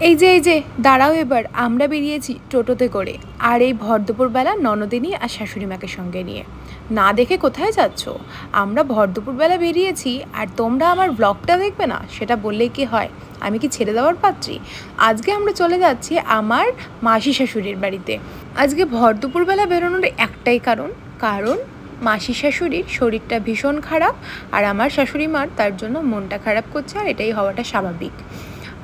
এই যে দাঁড়াও, এবার আমরা বেরিয়েছি টোটোতে করে, আর এই ভর দুপুরবেলা ননদিনী আর শাশুড়ি মাকে সঙ্গে নিয়ে। না দেখে কোথায় যাচ্ছ? আমরা ভর দুপুরবেলা বেরিয়েছি আর তোমরা আমার ব্লগটা দেখবে না, সেটা বললেই কি হয়? আমি কি ছেড়ে দেওয়ার পাত্রী? আজকে আমরা চলে যাচ্ছি আমার মাসি শাশুড়ির বাড়িতে। আজকে ভর দুপুরবেলা বেরোনোর একটাই কারণ মাসি শাশুড়ির শরীরটা ভীষণ খারাপ, আর আমার শাশুড়ি মার তার জন্য মনটা খারাপ করছে, আর এটাই হওয়াটা স্বাভাবিক।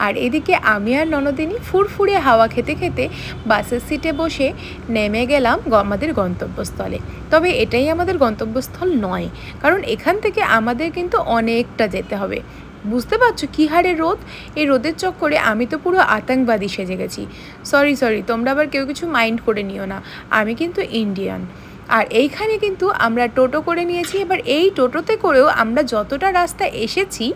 আর এদিকে আমি আর ননদিনী ফুরফুরে হাওয়া খেতে খেতে বাসের সিটে বসে নেমে গেলাম আমাদের গন্তব্যস্থলে। তবে এটাই আমাদের গন্তব্যস্থল নয়, কারণ এখান থেকে আমাদের কিন্তু অনেকটা যেতে হবে। বুঝতে পারছো কী হারে রোদ? এই রোদের চক্করে আমি তো পুরো আতঙ্কবাদী সেজে গেছি। সরি, তোমরা আবার কেউ কিছু মাইন্ড করে নিও না, আমি কিন্তু ইন্ডিয়ান। আর এইখানে কিন্তু আমরা টোটো করে নিয়েছি। এবার এই টোটোতে করেও আমরা যতটা রাস্তা এসেছি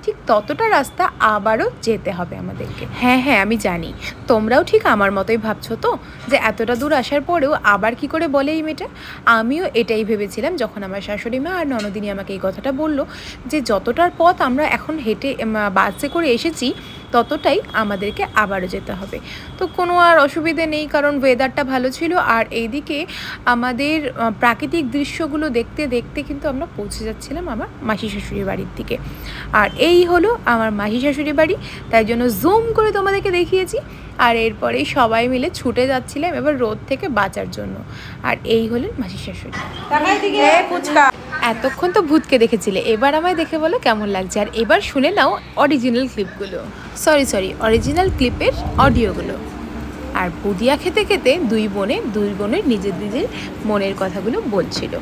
ঠিক ততটা রাস্তা আবারও যেতে হবে আমাদেরকে। হ্যাঁ, আমি জানি তোমরাও ঠিক আমার মতোই ভাবছো তো, যে এতটা দূর আসার পরেও আবার কি করে বলে এই মেয়েটা। আমিও এটাই ভেবেছিলাম যখন আমার শাশুড়ি মা আর ননদিনী আমাকে এই কথাটা বললো, যে যতটার পথ আমরা এখন হেঁটে বাসে করে এসেছি ততটাই আমাদেরকে আবারও যেতে হবে। তো কোনো আর অসুবিধে নেই, কারণ ওয়েদারটা ভালো ছিল। আর এইদিকে আমাদের প্রাকৃতিক দৃশ্যগুলো দেখতে দেখতে কিন্তু আমরা পৌঁছে যাচ্ছিলাম আমার মাসি শাশুড়ির বাড়ির দিকে। আর এই হলো আমার মাসি শাশুড়ি বাড়ি, তাই জন্য জুম করে তোমাদেরকে দেখিয়েছি। আর এরপরেই সবাই মিলে ছুটে যাচ্ছিলাম এবার রোদ থেকে বাঁচার জন্য। আর এই হলেন মাসি শাশুড়ি। এতক্ষণ তো ভূতকে দেখেছিলে, এবার আমায় দেখে বলো কেমন লাগছে। আর এবার শুনে নাও অরিজিনাল ক্লিপগুলো, সরি অরিজিনাল ক্লিপের অডিওগুলো। আর বুদিয়া খেতে খেতে দুই বোনের নিজের মনের কথাগুলো বলছিল।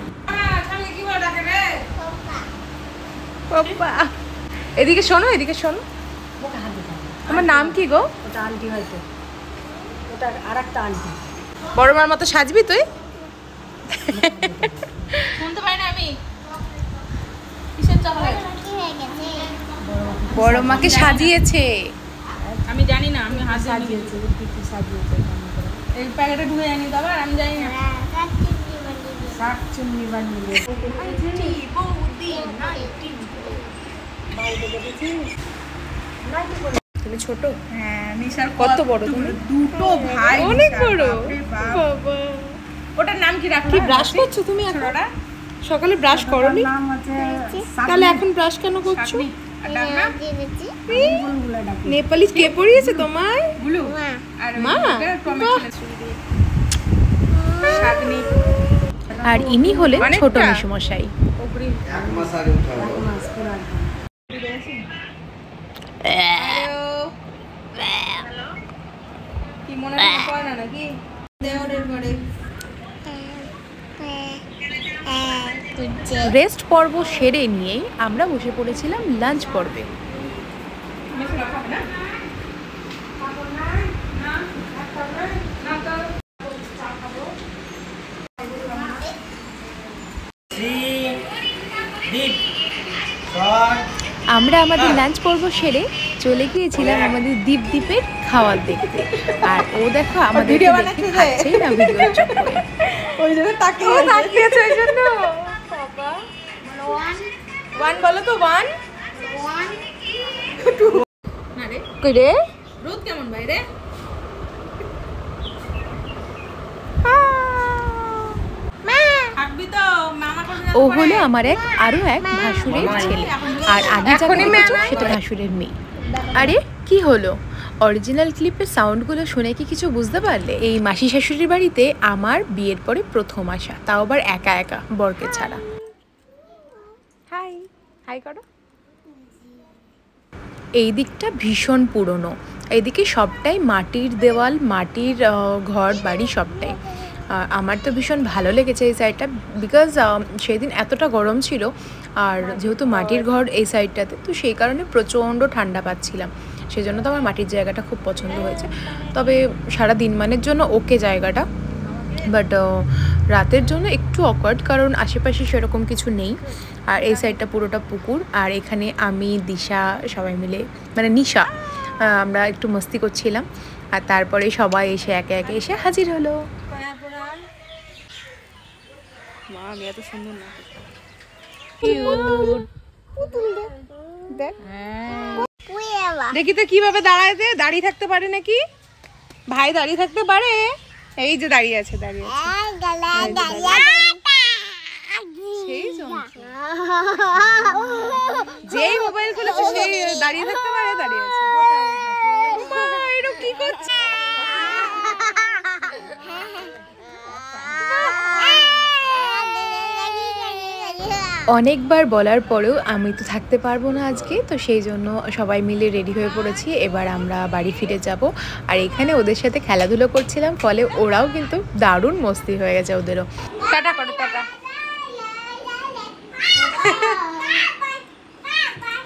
এদিকে শোনো, আমার নাম কি গো? ওটা আন্টি, হয়তো ওটা আরেকটা আন্টি। বড় মার মতো সাজবি তুই? শুনতে পাই না আমি। বড় মাকে সাজিয়েছে, আমি জানি না। আমি হাত সাজিয়েছি, এই প্যাকেটে ঢুকে জানি তো, আবার আমি জানি না। শাক চুন্নি বানিয়ে তুমি ছোট? হ্যাঁ। নিশার কত বড় তুমি? দুটো ভাই, অনেক বড়। বাবা, ওটার নাম কি রাখো? কি ব্রাশ করছো তুমি এখন? সকালে ব্রাশ করোনি? তাহলে এখন ব্রাশ কেন করছো? নেপালি কে পড়িয়েছে তোমায়? মা। আর ইনি হলেন ছোট মেসোমশাই। কি মনে হয় না নাকি? রেস্ট পর্ব সেরে নিয়েই আমরা বসে পড়েছিলাম লাঞ্চ পর্বে। আমরা আমাদের লাঞ্চ পর্ব সেরে চলে গিয়েছিলাম আমাদের দ্বীপের খাওয়ার দেখতে। আর ও দেখো আমাদের খাচ্ছেই না ভিডিওর চক্করে, ওই জন্য তাকিয়েছে ওই জন্য। বাবা, ওয়ান বলো তো, ওয়ান কই রে? রোদ কেমন বাইরে? ও হলো আমার আরো এক ভাসুরের ছেলে, আর আগে যাকে দেখেছো সেটা ভাসুরের মেয়ে। আরে কি হলো? অরিজিনাল ক্লিপের সাউন্ডগুলো শুনে কি কিছু বুঝতে পারলে? এই মাসি শাশুড়ির বাড়িতে আমার বিয়ের পরে প্রথম আসা, তাও আবার একা বরকে ছাড়া। হাই করো। এই দিকটা ভীষণ পুরনো, এইদিকে সবটাই মাটির দেওয়াল, মাটির ঘর বাড়ি সবটাই। আমার তো ভীষণ ভালো লেগেছে এই সাইডটা, বিকজ সেদিন এতটা গরম ছিল, আর যেহেতু মাটির ঘর এই সাইডটাতে, তো সেই কারণে প্রচণ্ড ঠান্ডা পাচ্ছিলাম। সেই জন্য তো আমার মাটির জায়গাটা খুব পছন্দ হয়েছে। তবে সারা দিন মানের জন্য ওকে জায়গাটা, বাট রাতের জন্য একটু অকওয়ার্ড, কারণ আশেপাশে সেরকম কিছু নেই। আর এই সাইডটা পুরোটা পুকুর, আর এখানে আমি, দিশা সবাই মিলে, মানে নিশা, আমরা একটু মস্তি করছিলাম। আর তারপরে সবাই এসে একে এসে হাজির হলো। মা, আমি এত সুন্দর না। দেখি তো কিভাবে দাঁড়াতে, দাঁড়িয়ে থাকতে পারে নাকি? ভাই দাঁড়িয়ে থাকতে পারে? এই যে দাঁড়িয়ে আছে, দাঁড়িয়ে আছে। যেই মোবাইল খুলেছে সেই দাঁড়িয়ে থাকতে পারে, দাঁড়িয়ে আছে। এটা কি করছে? অনেকবার বলার পরেও আমি তো থাকতে পারবো না আজকে, তো সেই জন্য সবাই মিলে রেডি হয়ে পড়েছি। এবার আমরা বাড়ি ফিরে যাব। আর এখানে ওদের সাথে খেলাধুলো করছিলাম, ফলে ওরাও কিন্তু দারুণ মস্তি হয়ে গেছে ওদেরও। টাটা করো, tata,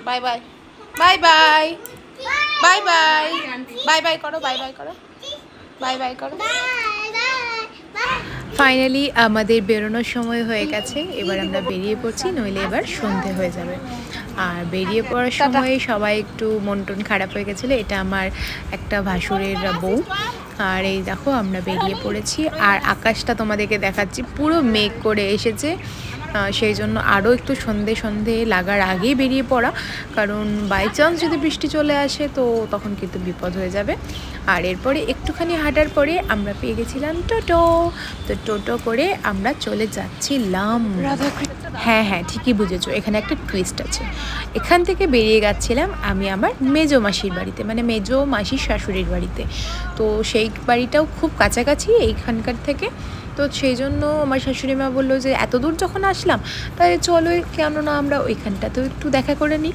bye bye, bye bye, bye bye, bye bye করো, বাই বাই করো, বাই বাই করো। ফাইনালি আমাদের বেরোনোর সময় হয়ে গেছে। এবার আমরা বেরিয়ে পড়ছি, নইলে এবার সন্ধে হয়ে যাবে। আর বেরিয়ে পড়ার সময় সবাই একটু মন টন খারাপ হয়ে গেছিলো। এটা আমার একটা ভাসুরের বউ। আর এই দেখো আমরা বেরিয়ে পড়েছি। আর আকাশটা তোমাদেরকে দেখাচ্ছি, পুরো মেঘ করে এসেছে। সেই জন্য আরও একটু সন্ধে সন্ধে লাগার আগেই বেরিয়ে পড়া, কারণ বাই চান্স যদি বৃষ্টি চলে আসে তো তখন কিন্তু বিপদ হয়ে যাবে। আর এরপরে একটুখানি হাঁটার পরে আমরা পেয়ে গেছিলাম টোটো। তো টোটো করে আমরা চলে যাচ্ছিলাম হ্যাঁ হ্যাঁ, ঠিকই বুঝেছো, এখানে একটা টুইস্ট আছে। এখান থেকে বেরিয়ে যাচ্ছিলাম আমি আমার মেজো মাসির বাড়িতে, মানে মেজো মাসির শাশুড়ির বাড়িতে। তো সেই বাড়িটাও খুব কাছাকাছি এইখানকার থেকে। তো সেই জন্য আমার শাশুড়ি মা বললো যে এত দূর যখন আসলাম তাহলে চলো, কেন না আমরা ওইখানটাতেও একটু দেখা করে নিই।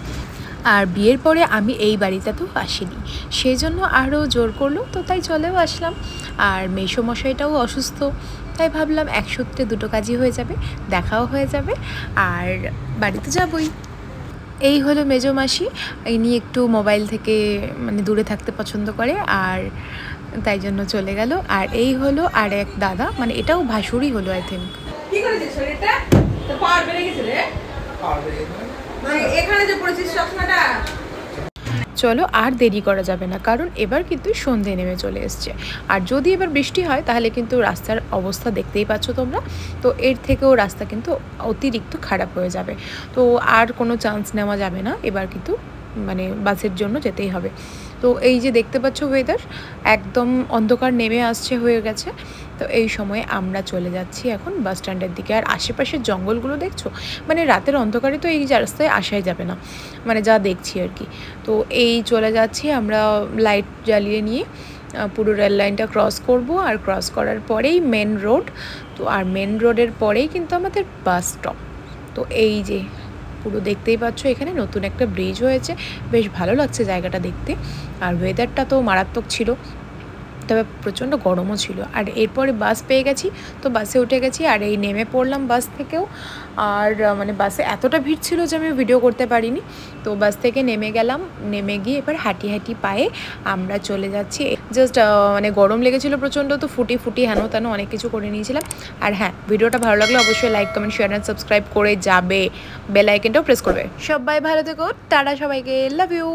আর বিয়ের পরে আমি এই বাড়িটাতেও আসিনি, সেই জন্য আরও জোর করলো, তো তাই চলেও আসলাম। আর মেসোমশাইটাও অসুস্থ, তাই ভাবলাম এক সূত্রে দুটো কাজই হয়ে যাবে, দেখাও হয়ে যাবে আর বাড়িতে যাবই। এই হলো মেজো মাসি। ইনি একটু মোবাইল থেকে মানে দূরে থাকতে পছন্দ করে, আর তাই জন্য চলে গেল। আর এই হলো আর এক দাদা, মানে এটাও ভাসুরই হলো আই থিঙ্ক। কি করেছিস শরীরটা? তো পাওয়ার বেড়ে গেছে রে, পাওয়ার বেড়ে গেছে এখানে যে পড়েছিস চশমাটা। চলো আর দেরি করা যাবে না, কারণ এবার কিন্তু সন্ধে নেমে চলে এসছে। আর যদি এবার বৃষ্টি হয় তাহলে কিন্তু রাস্তার অবস্থা দেখতেই পাচ্ছ তোমরা। তো এর থেকেও রাস্তা কিন্তু অতিরিক্ত খারাপ হয়ে যাবে। তো আর কোনো চান্স নেওয়া যাবে না, এবার কিন্তু মানে বাসের জন্য যেতেই হবে। তো এই যে দেখতে পাচ্ছ ওয়েদার একদম অন্ধকার নেমে আসছে হয়ে গেছে। তো এই সময় আমরা চলে যাচ্ছি এখন বাস স্ট্যান্ডের দিকে। আর আশেপাশের জঙ্গলগুলো দেখছো, মানে রাতের অন্ধকারে তো এই রাস্তায় আসাই যাবে না, মানে যা দেখছি আর কি। তো এই চলে যাচ্ছি আমরা লাইট জ্বালিয়ে নিয়ে, পুরো রেল লাইনটা ক্রস করব। আর ক্রস করার পরেই মেন রোড। তো আর মেন রোডের পরেই কিন্তু আমাদের বাস স্টপ। তো এই যে পুরো দেখতেই পাচ্ছ, এখানে নতুন একটা ব্রিজ হয়েছে, বেশ ভালো লাগছে জায়গাটা দেখতে। আর ওয়েদারটা তো মারাত্মক ছিল, তবে প্রচণ্ড গরমও ছিল। আর এরপরে বাস পেয়ে গেছি, তো বাসে উঠে গেছি। আর এই নেমে পড়লাম বাস থেকেও। আর মানে বাসে এতটা ভিড় ছিল যে আমি ভিডিও করতে পারিনি। তো বাস থেকে নেমে গেলাম, নেমে গিয়ে এবার হাঁটি হাঁটি পায়ে আমরা চলে যাচ্ছি। জাস্ট মানে গরম লেগেছিলো প্রচণ্ড, তো ফুটি ফুটি হেন তেন অনেক কিছু করে নিয়েছিলাম। আর হ্যাঁ, ভিডিওটা ভালো লাগলে অবশ্যই like comment share and subscribe করে যাবে, বেল আইকনটাও প্রেস করবে। সবাই ভালো থেকো, টাটা সবাইকে, লাভ ইউ।